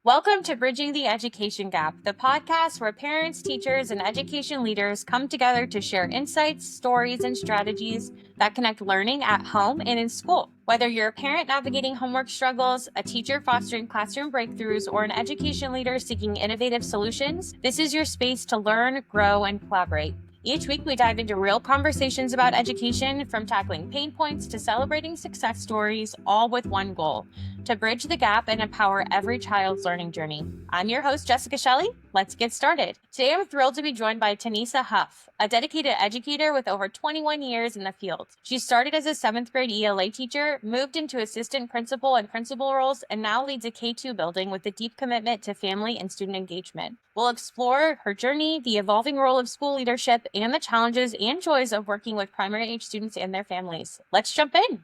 Welcome to Bridging the Education Gap, the podcast where parents, teachers, and education leaders come together to share insights, stories, and strategies that connect learning at home and in school. Whether you're a parent navigating homework struggles, a teacher fostering classroom breakthroughs, or an education leader seeking innovative solutions, this is your space to learn, grow, and collaborate. Each week, we dive into real conversations about education, from tackling pain points to celebrating success stories, all with one goal: to bridge the gap and empower every child's learning journey. I'm your host, Jessica Shelley. Let's get started. Today, I'm thrilled to be joined by Tinesa Huff, a dedicated educator with over 21 years in the field. She started as a 7th grade ELA teacher, moved into assistant principal and principal roles, and now leads a K-2 building with a deep commitment to family and student engagement. We'll explore her journey, the evolving role of school leadership, and the challenges and joys of working with primary age students and their families. Let's jump in.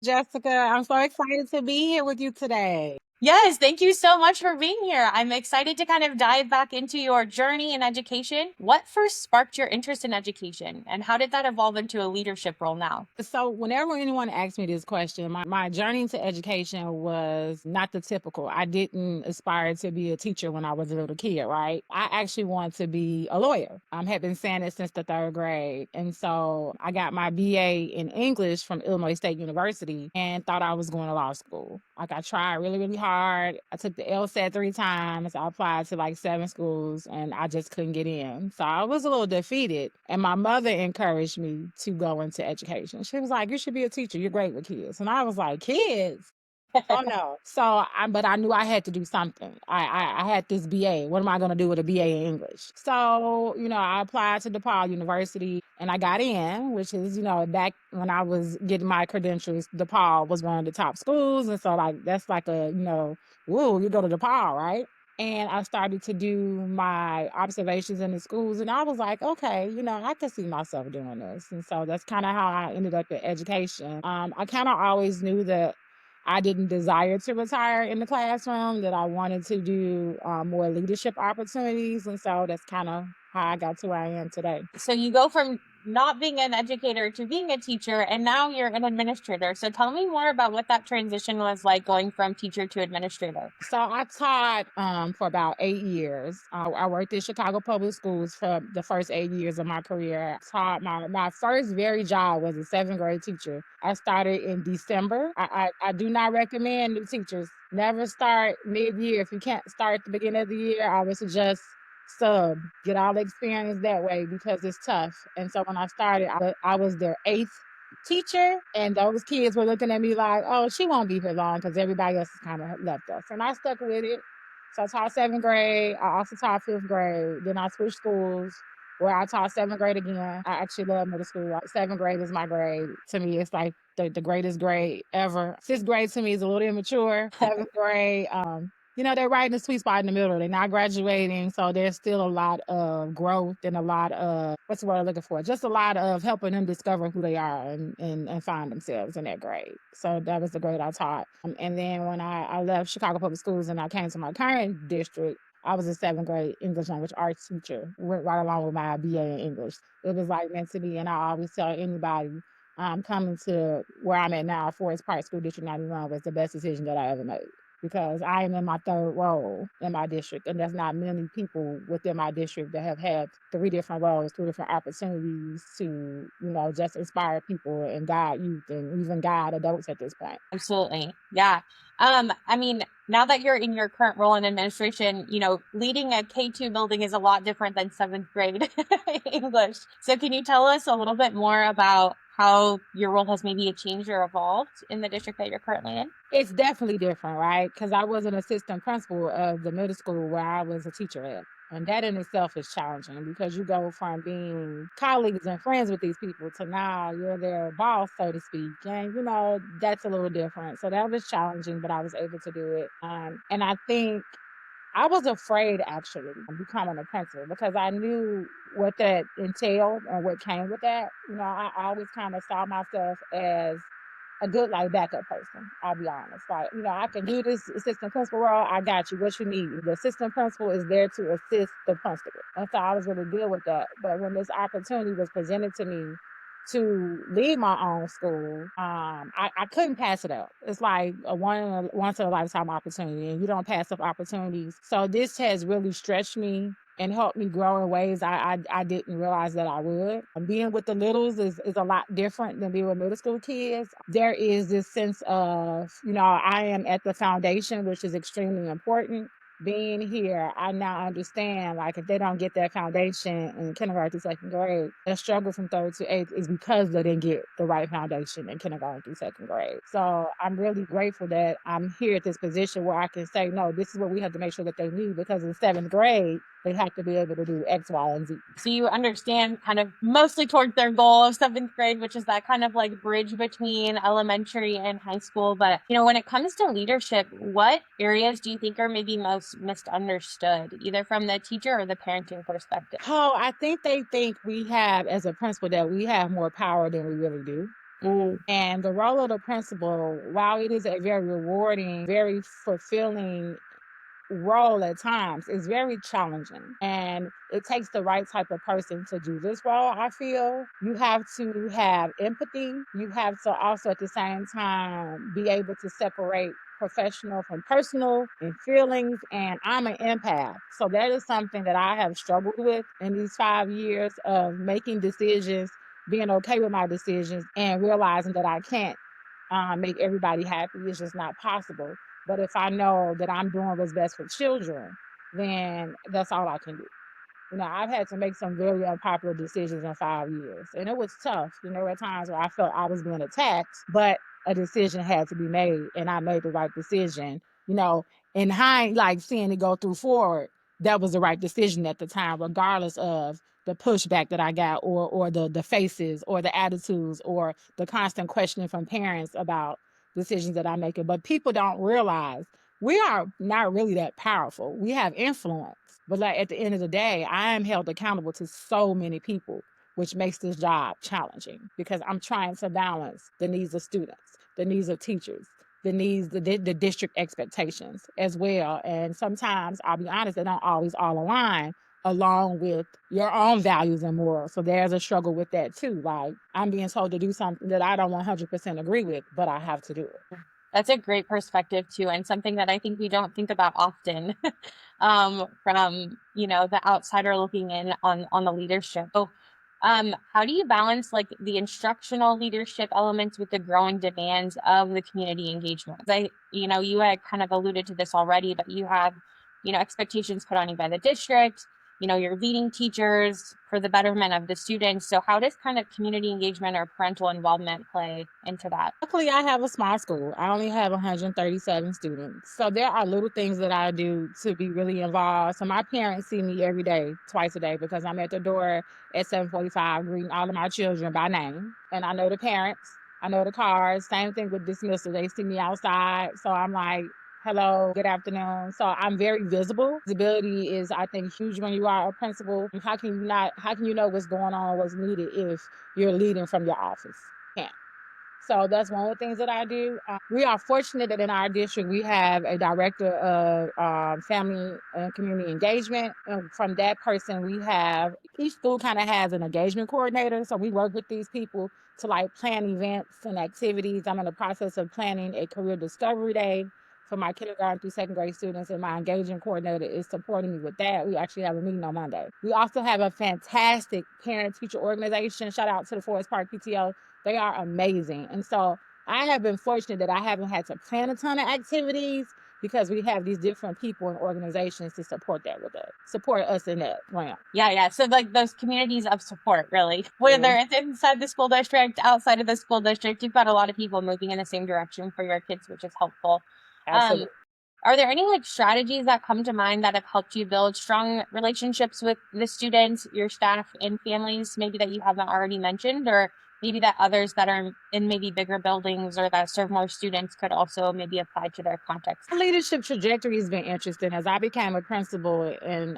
Jessica, I'm so excited to be here with you today. Yes, thank you so much for being here. I'm excited to kind of dive back into your journey in education. What first sparked your interest in education, and how did that evolve into a leadership role now? So, whenever anyone asks me this question, my journey to education was not the typical. I didn't aspire to be a teacher when I was a little kid, right? I actually wanted to be a lawyer. I had been saying it since the 3rd grade. And so, I got my BA in English from Illinois State University and thought I was going to law school. Like, I tried really, really hard. I took the LSAT 3 times. I applied to like 7 schools and I just couldn't get in. So I was a little defeated. And my mother encouraged me to go into education. She was like, "You should be a teacher. You're great with kids." And I was like, "Kids? Oh no." But I knew I had to do something. I had this BA. What am I going to do with a BA in English? So, I applied to DePaul University and I got in, which is, back when I was getting my credentials, DePaul was one of the top schools. And so, like, that's like whoa, you go to DePaul, right? And I started to do my observations in the schools. And I was like, okay, I can see myself doing this. And so that's kind of how I ended up in education. I kind of always knew that I didn't desire to retire in the classroom, that I wanted to do more leadership opportunities. And so that's kind of how I got to where I am today. So you go from not being an educator to being a teacher, and now you're an administrator. So tell me more about what that transition was like, going from teacher to administrator. So I taught for about 8 years. I worked in Chicago Public Schools for the first 8 years of my career. I taught my first very job was a 7th grade teacher. I started in December. I do not recommend new teachers never start mid-year. If you can't start at the beginning of the year, I would suggest sub, get all the experience that way because it's tough. And so when I started, I was their 8th teacher, and those kids were looking at me like, "Oh, she won't be here long," because everybody else has kind of left us. And I stuck with it. So I taught 7th grade. I also taught 5th grade. Then I switched schools where I taught 7th grade again. I actually love middle school. 7th grade is my grade. To me, it's like the greatest grade ever. 6th grade to me is a little immature. 7th grade, they're right in the sweet spot in the middle. They're not graduating, so there's still a lot of growth and a lot of, what's the word I'm looking for? Just a lot of helping them discover who they are and find themselves in that grade. So that was the grade I taught. And then when I left Chicago Public Schools and I came to my current district, I was a 7th grade English language arts teacher, went right along with my BA in English. It was like meant to be, and I always tell anybody coming to where I'm at now, Forest Park School District 91 was the best decision that I ever made because I am in my 3rd role in my district, and there's not many people within my district that have had 3 different roles, 3 different opportunities to, just inspire people and guide youth and even guide adults at this point. Absolutely. Yeah. I mean, now that you're in your current role in administration, leading a K-2 building is a lot different than 7th grade English. So can you tell us a little bit more about how your role has maybe changed or evolved in the district that you're currently in? It's definitely different, right? Because I was an assistant principal of the middle school where I was a teacher at. And that in itself is challenging because you go from being colleagues and friends with these people to now you're their boss, so to speak. And, that's a little different. So that was challenging, but I was able to do it. And I think I was afraid actually of becoming a principal because I knew what that entailed and what came with that. I always kind of saw myself as a good like backup person. I'll be honest. Like, I can do this assistant principal role. I got you. What you need. The assistant principal is there to assist the principal. And so I was really good with that. But when this opportunity was presented to me to lead my own school, I couldn't pass it up. It's like a once in a lifetime opportunity, and you don't pass up opportunities. So this has really stretched me and helped me grow in ways I didn't realize that I would. Being with the littles is a lot different than being with middle school kids. There is this sense of, I am at the foundation, which is extremely important. Being here, I now understand, like, if they don't get that foundation in kindergarten through second grade, their struggle from third to eighth is because they didn't get the right foundation in kindergarten through second grade. So I'm really grateful that I'm here at this position where I can say, no, this is what we have to make sure that they need, because in seventh grade, they have to be able to do X, Y, and Z. So you understand kind of mostly towards their goal of seventh grade, which is that kind of like bridge between elementary and high school. But, when it comes to leadership, what areas do you think are maybe most misunderstood, either from the teacher or the parenting perspective? Oh, I think they think we have, as a principal, that we have more power than we really do. And the role of the principal, while it is a very rewarding, very fulfilling role at times, is very challenging. And it takes the right type of person to do this role, I feel. You have to have empathy. You have to also at the same time be able to separate professional from personal and feelings. And I'm an empath. So that is something that I have struggled with in these 5 years of making decisions, being okay with my decisions, and realizing that I can't make everybody happy. It's just not possible. But if I know that I'm doing what's best for children, then that's all I can do. I've had to make some very unpopular decisions in 5 years, and it was tough. At times where I felt I was being attacked, but a decision had to be made, and I made the right decision. In like seeing it go through forward, that was the right decision at the time, regardless of the pushback that I got, or the faces, or the attitudes, or the constant questioning from parents about decisions that I'm making. But people don't realize we are not really that powerful. We have influence. But like at the end of the day, I am held accountable to so many people, which makes this job challenging, because I'm trying to balance the needs of students, the needs of teachers, the needs, the district expectations as well. And sometimes, I'll be honest, they don't always all align along with your own values and morals. So there's a struggle with that too. Like, I'm being told to do something that I don't 100% agree with, but I have to do it. That's a great perspective too, and something that I think we don't think about often from the outsider looking in on the leadership. So, how do you balance like the instructional leadership elements with the growing demands of the community engagement? You had kind of alluded to this already, but you have expectations put on you by the district. You're leading teachers for the betterment of the students. So how does kind of community engagement or parental involvement play into that? Luckily, I have a small school. I only have 137 students. So there are little things that I do to be really involved. So my parents see me every day, twice a day, because I'm at the door at 7:45 greeting all of my children by name. And I know the parents. I know the cars. Same thing with dismissal. They see me outside. So I'm like, hello, good afternoon. So I'm very visible. Visibility is, I think, huge when you are a principal. How can you know what's going on, what's needed if you're leading from your office? Can't. So that's one of the things that I do. We are fortunate that in our district, we have a director of family and community engagement. And from that person, we have, each school kind of has an engagement coordinator. So we work with these people to like plan events and activities. I'm in the process of planning a career discovery day for my kindergarten through second grade students, and my engagement coordinator is supporting me with that. We actually have a meeting on Monday. We also have a fantastic parent teacher organization. Shout out to the Forest Park PTO. They are amazing. And so I have been fortunate that I haven't had to plan a ton of activities, because we have these different people and organizations to support us in that realm. Yeah. So like those communities of support, really, whether it's inside the school district, outside of the school district, you've got a lot of people moving in the same direction for your kids, which is helpful. Absolutely. Are there any like strategies that come to mind that have helped you build strong relationships with the students, your staff, and families, maybe that you haven't already mentioned, or maybe that others that are in maybe bigger buildings or that serve more students could also maybe apply to their context? My leadership trajectory has been interesting, as I became a principal in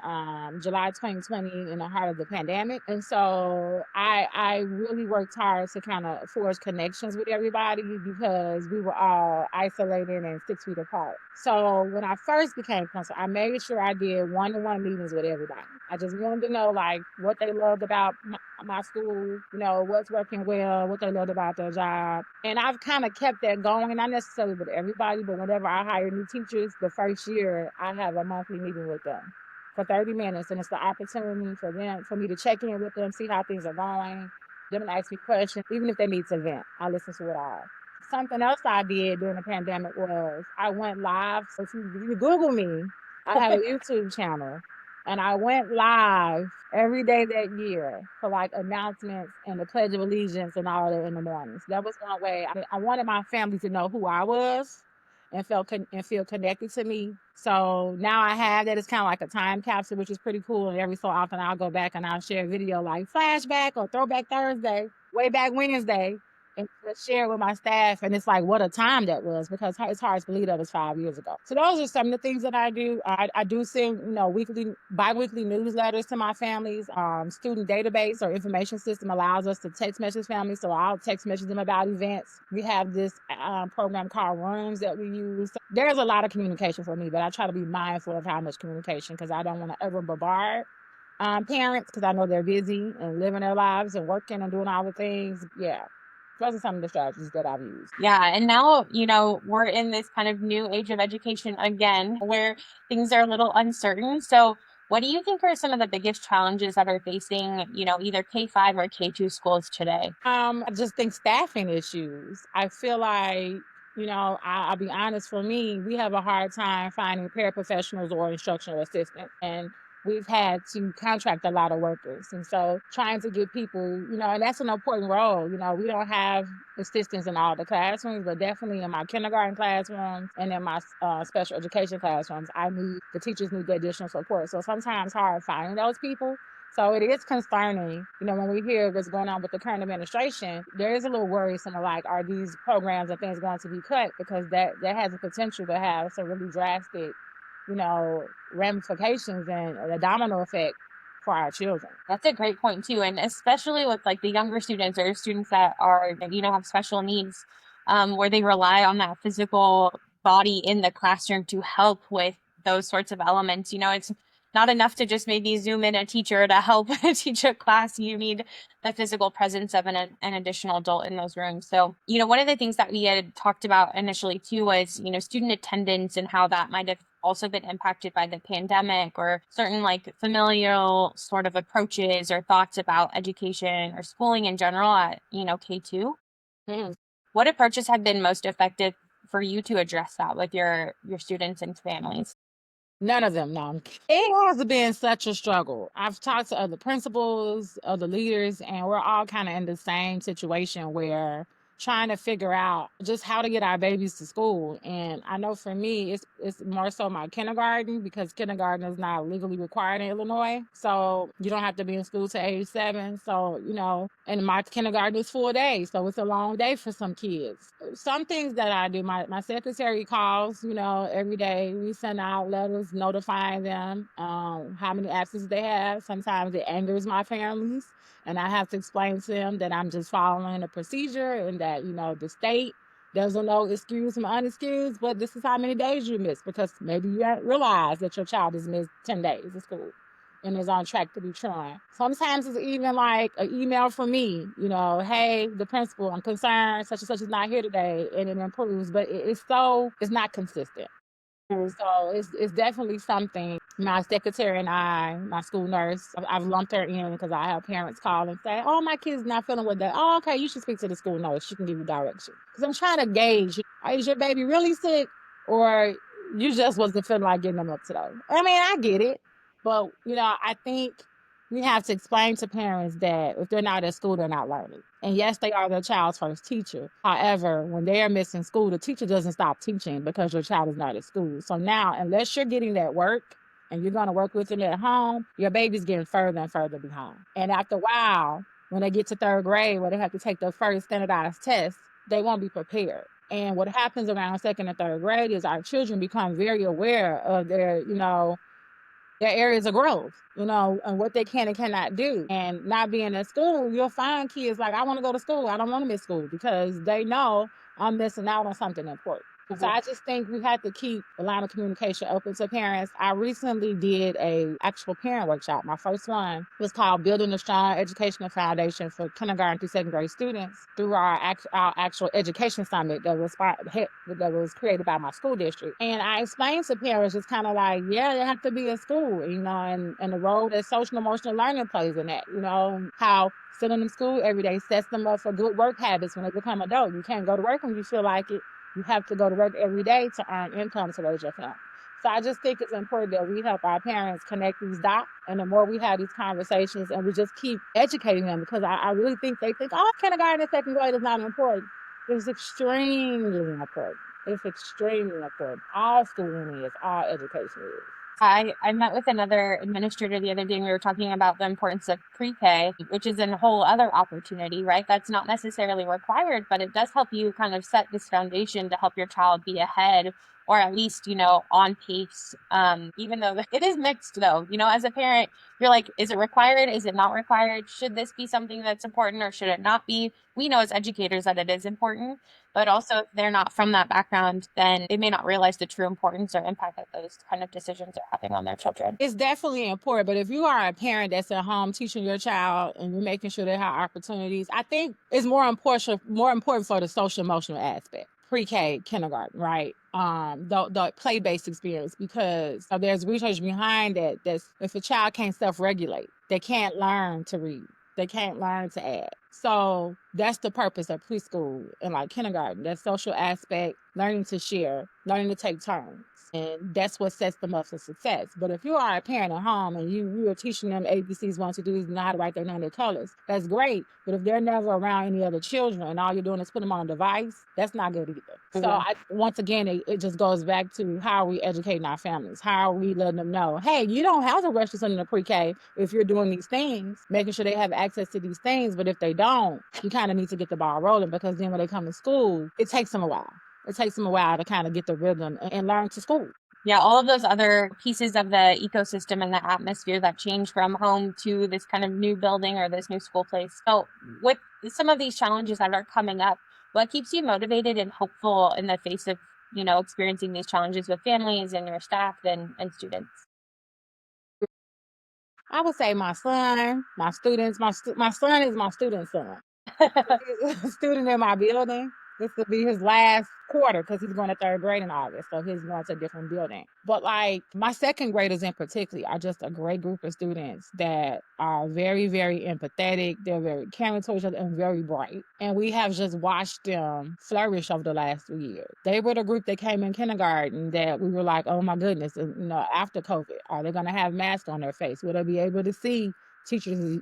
July 2020 in the heart of the pandemic. And so I really worked hard to kind of forge connections with everybody, because we were all isolated and 6 feet apart. So when I first became principal, I made sure I did one-to-one meetings with everybody. I just wanted to know like what they loved about my school, what's working well. well, what they loved about their job. And I've kind of kept that going, not necessarily with everybody, but whenever I hire new teachers, the first year I have a monthly meeting with them for 30 minutes. And it's the opportunity for me to check in with them, see how things are going, them to ask me questions, even if they need to vent. I listen to it all. Something else I did during the pandemic was I went live. So if you Google me, I have a YouTube channel. And I went live every day that year for like announcements and the Pledge of Allegiance and all that in the mornings. That was one way. I wanted my family to know who I was and feel connected to me. So now I have that. It's kind of like a time capsule, which is pretty cool. And every so often I'll go back and I'll share a video like Flashback or Throwback Thursday, Way Back Wednesday, and just share with my staff. And it's like, what a time that was, because it's hard to believe that was 5 years ago. So those are some of the things that I do. I do send, bi-weekly newsletters to my families. Student database or information system allows us to text message families. So I'll text message them about events. We have this program called Rooms that we use. So there's a lot of communication for me, but I try to be mindful of how much communication, because I don't want to ever bombard parents, because I know they're busy and living their lives and working and doing all the things. Yeah. Those are some of the strategies that I've used. Yeah. And now, we're in this kind of new age of education again, where things are a little uncertain. So, what do you think are some of the biggest challenges that are facing, either K-5 or K-2 schools today? I just think staffing issues. I feel like, I'll be honest, for me, we have a hard time finding paraprofessionals or instructional assistants. And we've had to contract a lot of workers. And so trying to get people, and that's an important role. We don't have assistants in all the classrooms, but definitely in my kindergarten classrooms and in my special education classrooms, the teachers need the additional support. So sometimes hard finding those people. So it is concerning, when we hear what's going on with the current administration, there is a little worrisome, like, are these programs and things going to be cut? Because that has the potential to have some really drastic, ramifications and a domino effect for our children. That's a great point too. And especially with like the younger students or students that are, have special needs, where they rely on that physical body in the classroom to help with those sorts of elements. It's not enough to just maybe zoom in a teacher to help teach a class. You need the physical presence of an additional adult in those rooms. So, one of the things that we had talked about initially too was, student attendance and how that might have also been impacted by the pandemic, or certain like familial sort of approaches or thoughts about education or schooling in general at, K-2. What approaches have been most effective for you to address that with your students and families? None of them, no. It has been such a struggle. I've talked to other principals, other leaders, and we're all kind of in the same situation where trying to figure out just how to get our babies to school. And I know for me, it's more so my kindergarten, because kindergarten is not legally required in Illinois. So you don't have to be in school till age 7. So, and my kindergarten is full day. So it's a long day for some kids. Some things that I do, my secretary calls, every day. We send out letters notifying them how many absences they have. Sometimes it angers my families, and I have to explain to them that I'm just following a procedure, and that, the state doesn't know excuse from unexcused, but this is how many days you missed, because maybe you haven't realized that your child has missed 10 days of school and is on track to be trying. Sometimes it's even like an email from me, hey, the principal, I'm concerned, such and such is not here today, and it improves, but it's not consistent. So it's definitely something. My secretary and my school nurse, I've lumped her in, because I have parents call and say, "Oh, my kid's not feeling with that." "Oh, okay, you should speak to the school nurse. She can give you direction." Because I'm trying to gauge: is your baby really sick, or you just wasn't feeling like getting them up today? I mean, I get it, but I think we have to explain to parents that if they're not at school, they're not learning. And yes, they are their child's first teacher. However, when they are missing school, the teacher doesn't stop teaching because your child is not at school. So now, unless you're getting that work and you're going to work with them at home, your baby's getting further and further behind. And after a while, when they get to 3rd grade, where they have to take their first standardized test, they won't be prepared. And what happens around 2nd and 3rd grade is our children become very aware of their areas of growth, and what they can and cannot do. And not being at school, you'll find kids like, I want to go to school. I don't want to miss school, because they know I'm missing out on something important. So I just think we have to keep the line of communication open to parents. I recently did a actual parent workshop. My first one was called Building a Strong Educational Foundation for Kindergarten through Second Grade Students through our actual education summit that was created by my school district. And I explained to parents just kind of like, yeah, they have to be in school, and the role that social and emotional learning plays in that, and how sitting in school every day sets them up for good work habits when they become adult. You can't go to work when you feel like it. You have to go to work every day to earn income to raise your family. So I just think it's important that we help our parents connect these dots. And the more we have these conversations and we just keep educating them, because I really think they think, oh, kindergarten and second grade is not important. It's extremely important. It's extremely important. All schooling is, all education is. I met with another administrator the other day, and we were talking about the importance of pre-K, which is a whole other opportunity, right? That's not necessarily required, but it does help you kind of set this foundation to help your child be ahead, or at least, on pace. Even though it is mixed though, as a parent, you're like, is it required? Is it not required? Should this be something that's important or should it not be? We know as educators that it is important, but also if they're not from that background, then they may not realize the true importance or impact that those kind of decisions are having on their children. It's definitely important, but if you are a parent that's at home teaching your child and you're making sure they have opportunities, I think it's more important for the social emotional aspect. Pre-K, kindergarten, right? The play-based experience, because there's research behind that. That's if a child can't self-regulate, they can't learn to read, they can't learn to add. So that's the purpose of preschool and like kindergarten. That social aspect, learning to share, learning to take turns. And that's what sets them up for success. But if you are a parent at home and you are teaching them ABCs, 1, 2, 3s, and how to write their name, their colors, that's great. But if they're never around any other children and all you're doing is put them on a device, that's not good either. So once again, it just goes back to how are we educating our families? How are we letting them know, hey, you don't have to rush to send them to pre-K if you're doing these things, making sure they have access to these things. But if they don't, you kind of need to get the ball rolling, because then when they come to school, it takes them a while. It takes them a while to kind of get the rhythm and learn to school. Yeah, all of those other pieces of the ecosystem and the atmosphere that change from home to this kind of new building or this new school place. So, with some of these challenges that are coming up, what keeps you motivated and hopeful in the face of, experiencing these challenges with families and your staff and students? I would say my son, my students, my son is my student's son. He's a student in my building. This will be his last quarter because he's going to third grade in August. So he's going to a different building. But like my second graders in particular are just a great group of students that are very, very empathetic. They're very caring to each other and very bright. And we have just watched them flourish over the last 3 years. They were the group that came in kindergarten that we were like, oh my goodness, after COVID, are they going to have masks on their face? Will they be able to see teachers,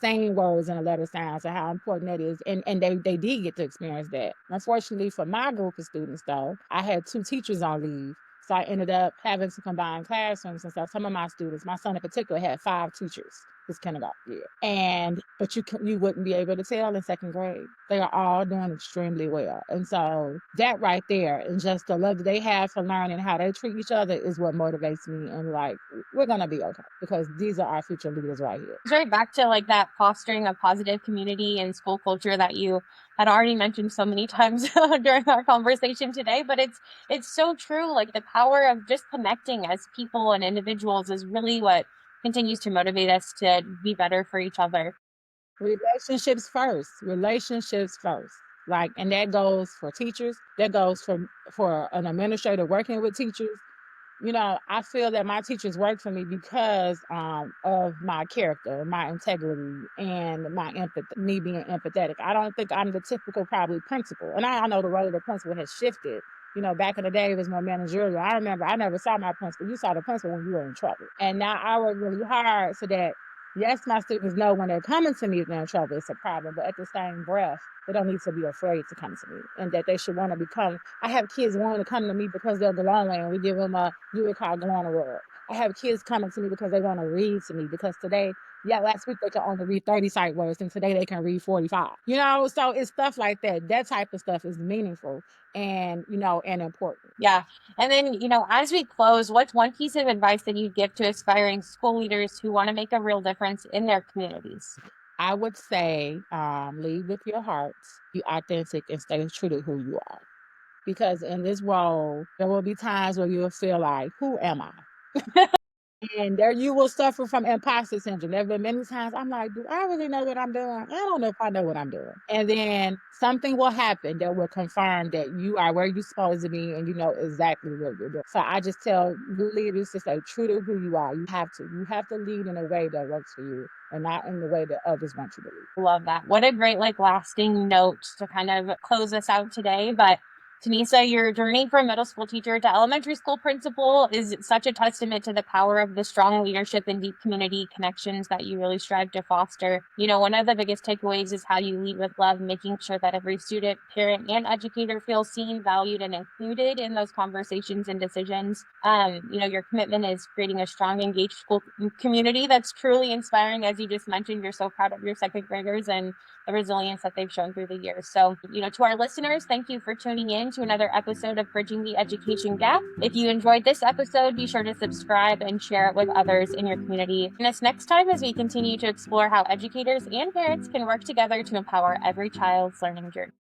saying words and a letter sounds, and how important that is. And they did get to experience that. Unfortunately for my group of students though, I had 2 teachers on leave. So I ended up having to combine classrooms and stuff. Some of my students, my son in particular, had 5 teachers this kindergarten year. But you wouldn't be able to tell in second grade. They are all doing extremely well. And so that right there, and just the love that they have for learning how they treat each other, is what motivates me. And like, we're gonna be okay, because these are our future leaders right here. It's right back to like that fostering a positive community and school culture that you had already mentioned so many times during our conversation today. But it's so true. Like the power of just connecting as people and individuals is really what continues to motivate us to be better for each other. Relationships first. Relationships first. Like, and that goes for teachers. That goes for an administrator working with teachers. I feel that my teachers work for me because of my character, my integrity, and my empathy, me being empathetic. I don't think I'm the typical probably principal. And I know the role of the principal has shifted. Back in the day, it was more managerial. I remember I never saw my principal. You saw the principal when you were in trouble. And now I work really hard so that, yes, my students know when they're coming to me if they're in trouble, it's a problem. But at the same breath, they don't need to be afraid to come to me, and that they should want to become. I have kids wanting to come to me because they're glowing, and we give them you would call glowing award. I have kids coming to me because they want to read to me, because today, last week they could only read 30 sight words, and today they can read 45. So it's stuff like that. That type of stuff is meaningful and important. Yeah. And then, as we close, what's one piece of advice that you'd give to aspiring school leaders who want to make a real difference in their communities? I would say lead with your heart, be authentic, and stay true to who you are. because in this role, there will be times where you'll feel like, who am I? And there you will suffer from imposter syndrome. There have been many times I'm like, do I really know what I'm doing? I don't know if I know what I'm doing. And then something will happen that will confirm that you are where you're supposed to be and you know exactly what you're doing. So I just tell new leaders to stay true to who you are. You have to. You have to lead in a way that works for you and not in the way that others want you to lead. Love that. What a great lasting note to kind of close us out today. But Tinisa, your journey from middle school teacher to elementary school principal is such a testament to the power of the strong leadership and deep community connections that you really strive to foster. You know, one of the biggest takeaways is how you lead with love, making sure that every student, parent, and educator feels seen, valued, and included in those conversations and decisions. You know, your commitment is creating a strong, engaged school community that's truly inspiring. As you just mentioned, you're so proud of your second graders and the resilience that they've shown through the years. So, you know, to our listeners, thank you for tuning in to another episode of Bridging the Education Gap. If you enjoyed this episode, be sure to subscribe and share it with others in your community. Join us next time as we continue to explore how educators and parents can work together to empower every child's learning journey.